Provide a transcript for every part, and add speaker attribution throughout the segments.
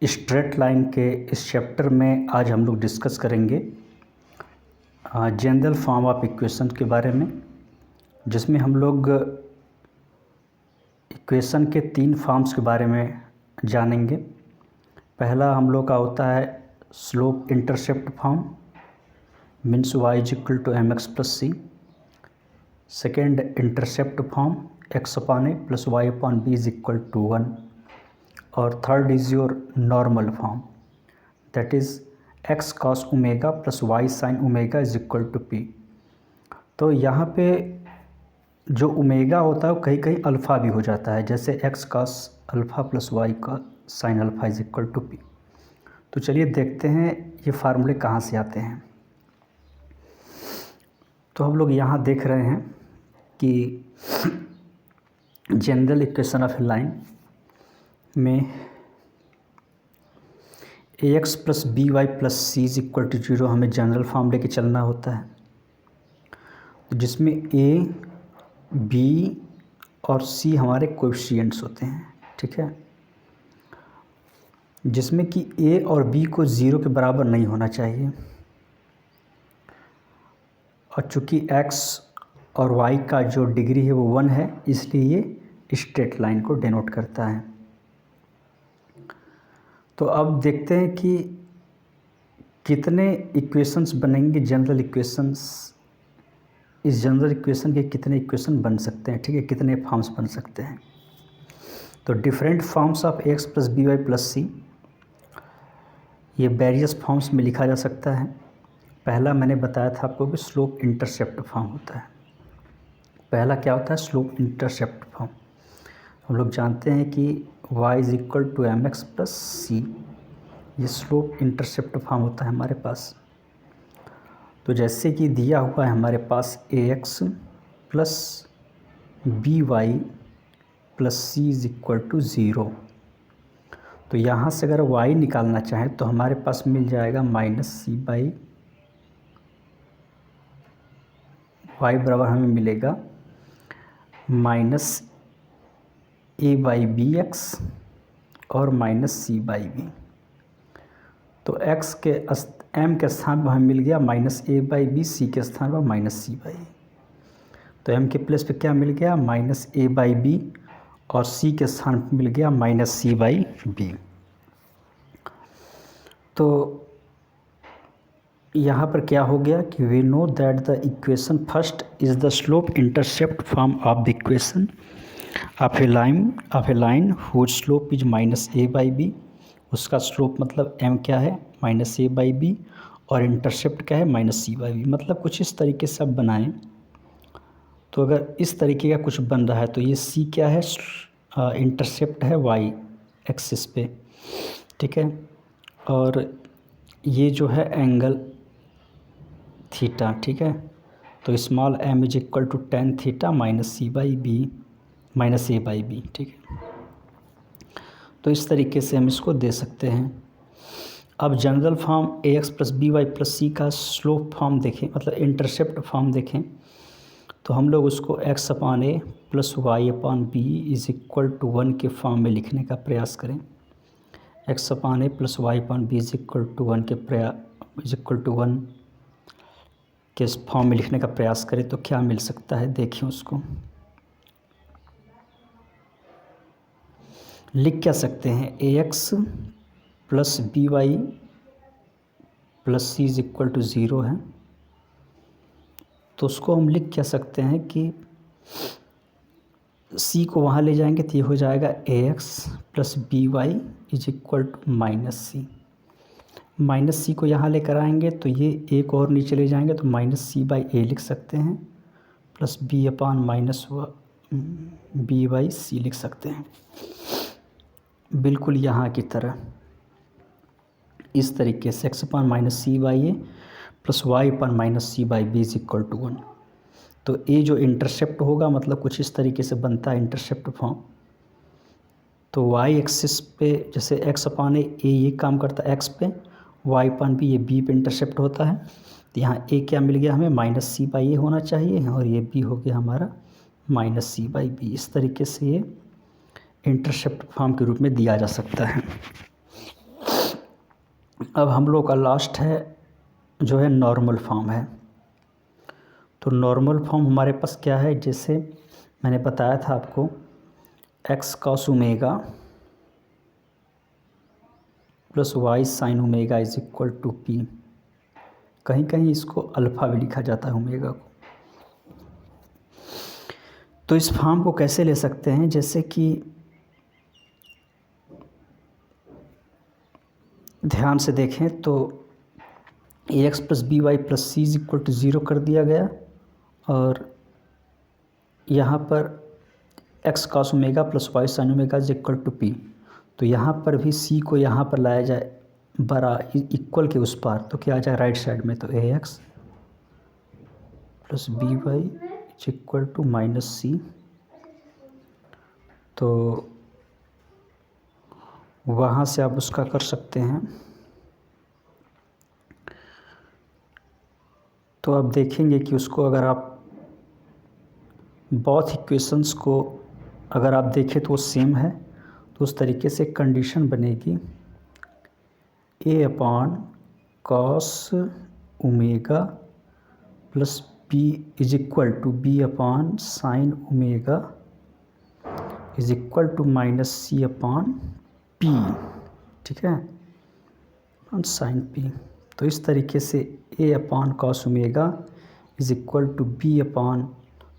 Speaker 1: Straight line के इस chapter में आज हम लोग डिस्कस करेंगे जनरल फॉर्म ऑफ इक्वेशन के बारे में, जिसमें हम लोग इक्वेशन के 3 फॉर्म्स के बारे में जानेंगे। पहला हम लोग का होता है slope intercept form, means y is equal to mx plus c. Second intercept form x upon a plus y upon b is equal to 1। और third is your normal form, that is x cos omega plus y sin omega is equal to p। तो यहाँ पे जो omega होता है वो कहीं कहीं अल्फ़ा भी हो जाता है, जैसे x cos alpha plus y का sin alpha is equal to p। तो चलिए देखते हैं ये फार्मूले कहाँ से आते हैं। तो हम लोग यहाँ देख रहे हैं कि general equation of a line में ax plus b y plus c is equal to 0 हमें जनरल फॉर्म लेके चलना होता है, जिसमें a, b और c हमारे कोएफिशिएंट्स होते हैं, ठीक है। जिसमें कि a और b को 0 के बराबर नहीं होना चाहिए, और चूँकि x और y का जो डिग्री है वो 1 है, इसलिए ये स्ट्रेट लाइन को डिनोट करता है। तो अब देखते हैं कि कितने इक्वेशंस बनेंगे जनरल इक्वेशंस। इस जनरल इक्वेशन के कितने इक्वेशन बन सकते हैं, ठीक है, कितने फॉर्म्स बन सकते हैं। तो different forms of x plus b y plus c, ये वेरियस फॉर्म्स में लिखा जा सकता है। पहला मैंने बताया था आपको कि स्लोप इंटरसेप्ट फॉर्म होता है। पहला क्या होता है? Slope intercept form. हम लोग जानते हैं कि y is equal to m x plus c, ये स्लोप इंटरसेप्ट फॉर्म होता है हमारे पास। तो जैसे कि दिया हुआ है हमारे पास ax plus b y plus c is equal to 0। तो यहाँ से अगर y निकालना चाहें तो हमारे पास मिल जाएगा माइनस सी बाई वाई बराबर हमें मिलेगा minus a by b x और माइनस सी बाई बी। तो x के m के स्थान पर हमें मिल गया माइनस ए बाई बी, सी के स्थान पर माइनस सी बाई। तो m के प्लेस पे क्या मिल गया? माइनस ए बाई बी, और c के स्थान पर मिल गया माइनस सी बाई बी। तो यहाँ पर क्या हो गया कि we know that the equation first is the slope intercept form of the equation of a line whose slope is minus a by b. उसका स्लोप मतलब m क्या है? माइनस ए बाई बी, और इंटरसेप्ट क्या है? Minus c by b. मतलब कुछ इस तरीके से आप बनाएं। तो अगर इस तरीके का कुछ बन रहा है तो ये c क्या है? इंटरसेप्ट है y एक्सिस पे, ठीक है। और ये जो है एंगल थीटा, ठीक है। तो small m is equal to ten theta minus c by b minus a by b, ठीक है। तो इस तरीके से हम इसको दे सकते हैं। अब general form a x plus b y plus c का स्लोप फॉर्म देखें, मतलब इंटरसेप्ट फॉर्म देखें, तो हम लोग उसको x upon a plus y upon b is equal to 1 के फॉर्म में लिखने का प्रयास करें। X upon a plus y upon b is equal to 1 के फॉर्म में लिखने का प्रयास करें तो क्या मिल सकता है, देखिए उसको। लिख क्या सकते हैं? A x plus b y plus c is equal to 0 है। तो उसको हम लिख क्या सकते हैं कि सी को वहाँ ले जाएंगे तो ये हो जाएगा a x plus b y is equal to minus c. Minus c को यहाँ लेकर आएंगे तो ये एक और नीचे ले जाएंगे तो माइनस सी बाई ए लिख सकते हैं, plus b upon minus b by c लिख सकते हैं, बिल्कुल यहाँ की तरह। इस तरीके से x upon minus c by a plus y upon minus c by b is equal to 1। तो ए जो इंटरसेप्ट होगा, मतलब कुछ इस तरीके से बनता है इंटरसेप्ट फॉर्म। तो वाई एक्सिस पे जैसे एक्स अपान ए ये काम करता है एक्स पे, वाई अपान बी ये बी पे इंटरसेप्ट होता है। तो यहाँ ए क्या मिल गया हमें? माइनस सी बाई ए होना चाहिए, और ये बी हो गया हमारा माइनस सी बाई बी। इस तरीके से ये इंटरसेप्ट फॉर्म के रूप में दिया जा सकता है। अब हम लोग का लास्ट है जो है नॉर्मल फॉर्म है। तो नॉर्मल फॉर्म हमारे पास क्या है, जैसे मैंने बताया था आपको x cos omega plus y sine omega is equal to p. कहीं कहीं इसको अल्फ़ा भी लिखा जाता है ओमेगा को। तो इस फॉर्म को कैसे ले सकते हैं, जैसे कि ध्यान से देखें तो a x plus b y plus c is equal to zero कर दिया गया, और यहाँ पर x cos omega plus y sine omega is equal to p. तो यहाँ पर भी सी को यहाँ पर लाया जाए बड़ा इक्वल के उस पार, तो क्या आ जाए राइट साइड में, तो a x plus b y is equal to minus c. तो वहाँ से आप उसका कर सकते हैं। तो आप देखेंगे कि उसको अगर आप बोथ इक्वेशंस को अगर आप देखें तो वो सेम है, तो उस तरीके से कंडीशन बनेगी a upon cos omega plus p is equal to b upon sine omega is equal to minus c upon p, ठीक है, अपॉन साइन पी। तो इस तरीके से a upon cos omega is equal to b upon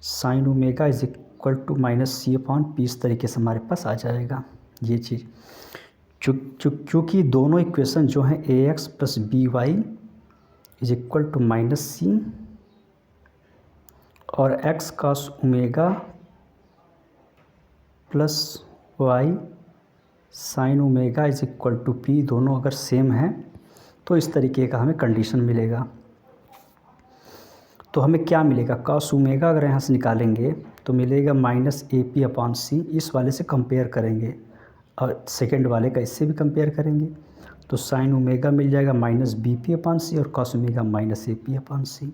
Speaker 1: sine omega is equal to minus c upon p, इस तरीके से हमारे पास आ जाएगा ये चीज़। चूँकि दोनों इक्वेशन जो हैं a x plus b y is equal to minus c और x cos omega plus y sine omega is equal to p, दोनों अगर सेम हैं तो इस तरीके का हमें कंडीशन मिलेगा। तो हमें क्या मिलेगा, कॉस ओमेगा अगर यहाँ से निकालेंगे तो मिलेगा माइनस ए पी अपॉन सी, इस वाले से कंपेयर करेंगे और सेकेंड वाले का इससे भी कंपेयर करेंगे, तो साइन ओमेगा मिल जाएगा minus b p upon c और cos omega minus A P upon सी।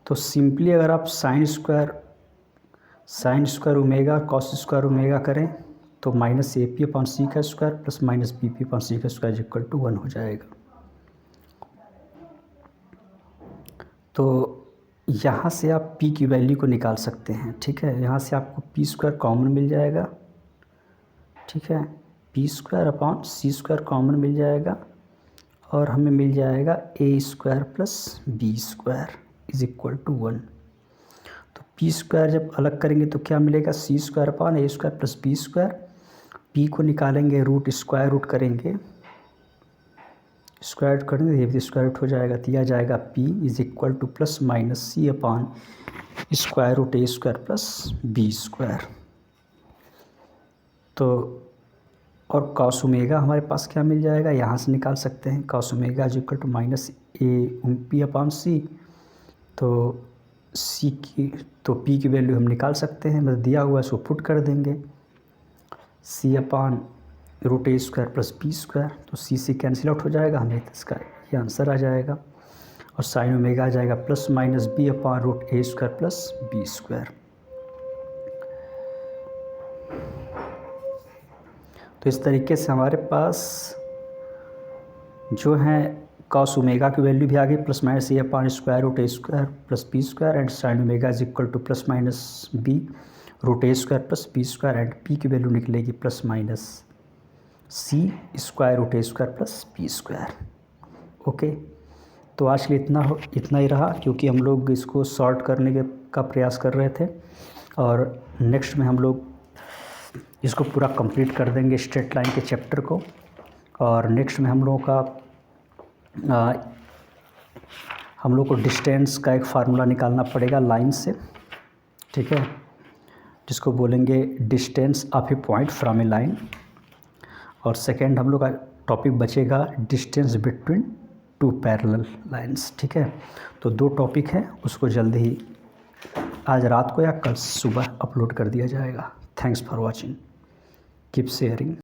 Speaker 1: तो सिंपली अगर आप साइन स्क्वायर ओमेगा और कॉस स्क्वायर ओमेगा करें तो minus A P upon c का square plus minus b p upon c का स्क्वायर इक्वल टू 1 हो जाएगा। तो यहाँ से आप p की वैल्यू को निकाल सकते हैं, ठीक है। यहाँ से आपको पी स्क्वायर कॉमन मिल जाएगा, ठीक है, p square upon c square common मिल जाएगा और हमें मिल जाएगा a square plus b square is equal to 1। तो पी स्क्वायर जब अलग करेंगे तो क्या मिलेगा, c square upon a square plus b square. P को निकालेंगे रूट स्क्वायर रूट करेंगे, स्क्वायर रूट करेंगे ये भी स्क्वायर रूट हो जाएगा, दिया जाएगा p is equal to plus minus c upon square root a square plus b square. तो और कॉस ओमेगा हमारे पास क्या मिल जाएगा, यहाँ से निकाल सकते हैं, cos omega is equal to minus A P upon सी। तो सी की तो पी की वैल्यू हम निकाल सकते हैं, मतलब दिया हुआ है इसको पुट कर देंगे, सी upon root a square plus b square. तो सी से कैंसिल आउट हो जाएगा, हमें इसका ये आंसर आ जाएगा। और साइन ओमेगा आ जाएगा plus minus b upon root a square plus b square. तो इस तरीके से हमारे पास जो है कॉस ओमेगा की वैल्यू भी आ गई plus minus a upon square root a square plus b square and sine omega is equal to plus minus b root a square plus b square and p की value निकलेगी plus minus c square root a square plus b square. Okay, तो आज के लिए इतना ही रहा, क्योंकि हम लोग इसको सॉल्व करने का प्रयास कर रहे थे और नेक्स्ट में हम लोग इसको पूरा कंप्लीट कर देंगे स्ट्रेट लाइन के चैप्टर को। और नेक्स्ट में हम लोग को डिस्टेंस का एक फार्मूला निकालना पड़ेगा लाइन से, ठीक है, जिसको बोलेंगे distance of A point from A line. और सेकेंड हम लोग का टॉपिक बचेगा distance between two parallel lines, ठीक है। तो 2 टॉपिक है, उसको जल्दी ही आज रात को या कल सुबह अपलोड कर दिया जाएगा। Thanks for watching, keep sharing.